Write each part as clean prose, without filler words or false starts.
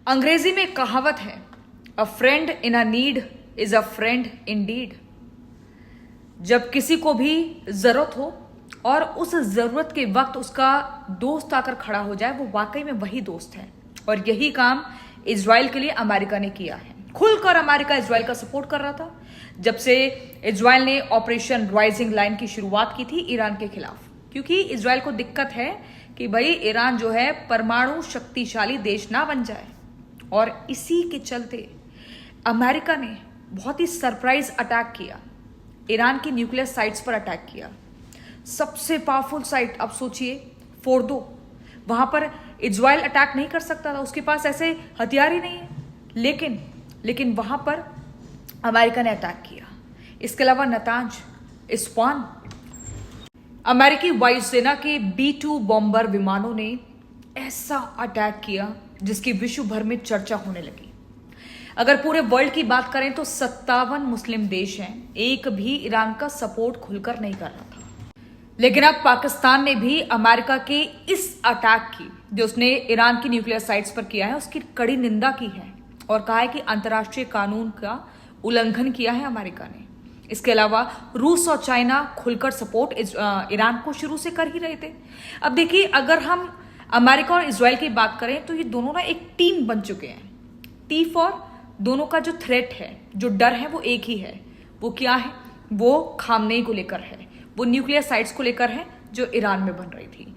अंग्रेजी में एक कहावत है, a friend in a need is a friend in deed. जब किसी को भी जरूरत हो और उस जरूरत के वक्त उसका दोस्त आकर खड़ा हो जाए, वो वाकई में वही दोस्त है। और यही काम इजराइल के लिए अमेरिका ने किया है। खुलकर अमेरिका इजराइल का सपोर्ट कर रहा था जब से इजराइल ने ऑपरेशन राइजिंग लाइन की शुरुआत की थी ईरान के खिलाफ, क्योंकि इजराइल को दिक्कत है कि भाई ईरान जो है परमाणु शक्तिशाली देश ना बन जाए। और इसी के चलते अमेरिका ने बहुत ही सरप्राइज अटैक किया, ईरान की न्यूक्लियर साइट्स पर अटैक किया। सबसे पावरफुल साइट, अब सोचिए, फोर्दो, वहां पर इजराइल अटैक नहीं कर सकता था, उसके पास ऐसे हथियार ही नहीं है, लेकिन वहां पर अमेरिका ने अटैक किया। इसके अलावा नतांज, इस्फहान, अमेरिकी वायुसेना के B-2 बॉम्बर विमानों ने ऐसा अटैक किया जिसकी विश्व भर में चर्चा होने लगी। अगर पूरे वर्ल्ड की बात करें तो 57 मुस्लिम देश हैं, एक भी ईरान का सपोर्ट खुलकर नहीं कर रहा था। लेकिन अब पाकिस्तान ने भी अमेरिका के इस अटैक की, जो उसने ईरान की न्यूक्लियर साइट्स पर किया है, उसकी कड़ी निंदा की है और कहा है कि अंतर्राष्ट्रीय कानून का उल्लंघन किया है अमेरिका ने। इसके अलावा रूस और चाइना खुलकर सपोर्ट ईरान को शुरू से कर ही रहे थे। अब देखिए, अगर हम अमेरिका और इजराइल की बात करें तो ये दोनों ना एक टीम बन चुके हैं। टी फॉर दोनों का जो थ्रेट है, जो डर है, वो एक ही है। वो क्या है? वो खामनेई को लेकर है, वो न्यूक्लियर साइट्स को लेकर है जो ईरान में बन रही थी।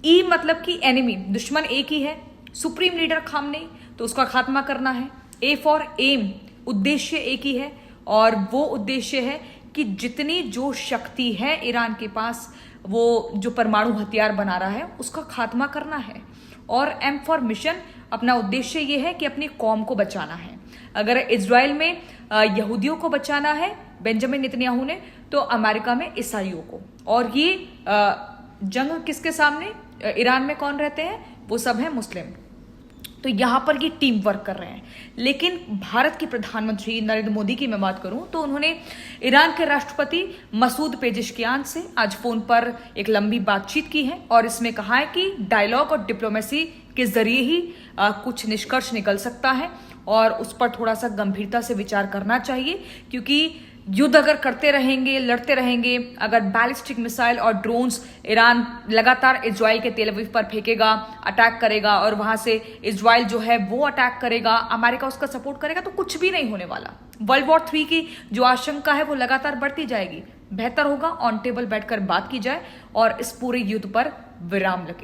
ई मतलब कि एनिमी, दुश्मन एक ही है, सुप्रीम लीडर खामनेई, तो उसका खात्मा करना है। ए फॉर एम, उद्देश्य एक ही है, और वो उद्देश्य है कि जितनी जो शक्ति है ईरान के पास, वो जो परमाणु हथियार बना रहा है, उसका खात्मा करना है। और एम फॉर मिशन, अपना उद्देश्य ये है कि अपनी कौम को बचाना है। अगर इजराइल में यहूदियों को बचाना है बेंजामिन नेतन्याहू ने, तो अमेरिका में ईसाइयों को। और ये जंग किसके सामने? ईरान में कौन रहते हैं? वो सब हैं मुस्लिम। तो यहां पर ये टीम वर्क कर रहे हैं। लेकिन भारत के प्रधानमंत्री नरेंद्र मोदी की मैं बात करूं तो उन्होंने ईरान के राष्ट्रपति मसूद पेजेश्कियान से आज फोन पर एक लंबी बातचीत की है और इसमें कहा है कि डायलॉग और डिप्लोमेसी के जरिए ही कुछ निष्कर्ष निकल सकता है और उस पर थोड़ा सा गंभीरता से विचार करना चाहिए, क्योंकि युद्ध अगर करते रहेंगे, लड़ते रहेंगे, अगर बैलिस्टिक मिसाइल और ड्रोन्स ईरान लगातार इजराइल के तेल अवीव पर फेंकेगा, अटैक करेगा, और वहां से इजराइल जो है वो अटैक करेगा, अमेरिका उसका सपोर्ट करेगा, तो कुछ भी नहीं होने वाला। वर्ल्ड वॉर 3 की जो आशंका है वो लगातार बढ़ती जाएगी। बेहतर होगा ऑन टेबल बैठकर बात की जाए और इस पूरे युद्ध पर विराम लगे।